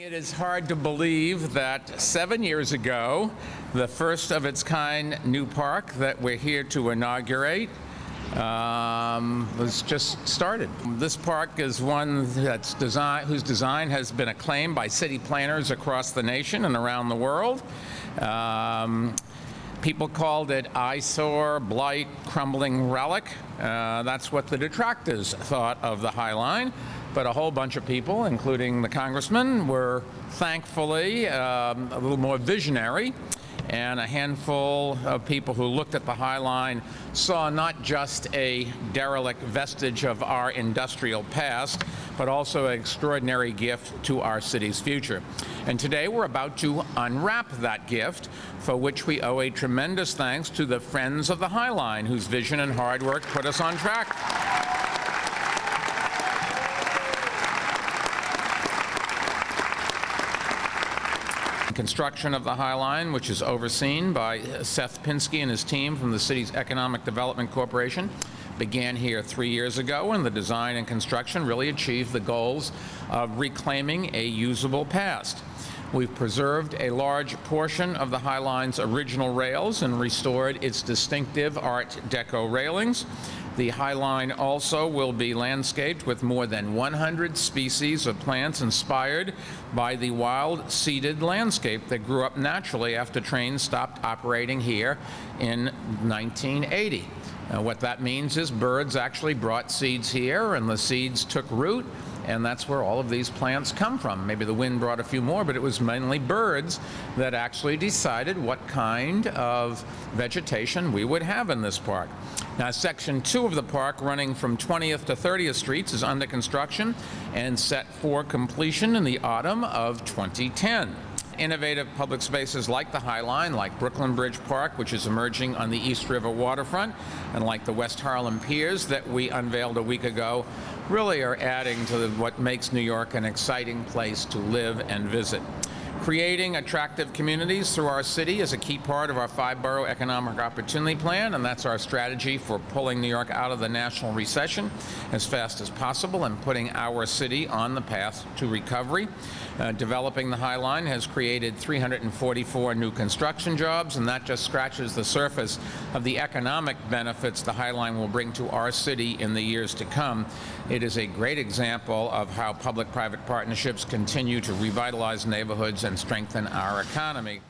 It is hard to believe that 7 years ago, the first of its kind new park that we're here to inaugurate was just started. This park is one whose design has been acclaimed by city planners across the nation and around the world. People called it eyesore, blight, crumbling relic. That's what the detractors thought of the High Line. But a whole bunch of people, including the congressman, were thankfully a little more visionary. And a handful of people who looked at the High Line saw not just a derelict vestige of our industrial past, but also an extraordinary gift to our city's future. And today we're about to unwrap that gift, for which we owe a tremendous thanks to the Friends of the High Line, whose vision and hard work put us on track. Construction of the High Line, which is overseen by Seth Pinsky and his team from the city's Economic Development Corporation, began here 3 years ago, and the design and construction really achieved the goals of reclaiming a usable past. We've preserved a large portion of the High Line's original rails and restored its distinctive Art Deco railings. The High Line also will be landscaped with more than 100 species of plants inspired by the wild seeded landscape that grew up naturally after trains stopped operating here in 1980. What that means is birds actually brought seeds here, and the seeds took root, and that's where all of these plants come from. Maybe the wind brought a few more, but it was mainly birds that actually decided what kind of vegetation we would have in this park. Now, Section 2 of the park, running from 20th to 30th Streets, is under construction and set for completion in the autumn of 2010. Innovative public spaces like the High Line, like Brooklyn Bridge Park, which is emerging on the East River waterfront, and like the West Harlem Piers that we unveiled a week ago, really are adding to what makes New York an exciting place to live and visit. Creating attractive communities through our city is a key part of our 5-borough economic opportunity plan, and that's our strategy for pulling New York out of the national recession as fast as possible and putting our city on the path to recovery. Developing the High Line has created 344 new construction jobs, and that just scratches the surface of the economic benefits the High Line will bring to our city in the years to come. It is a great example of how public-private partnerships continue to revitalize neighborhoods and strengthen our economy.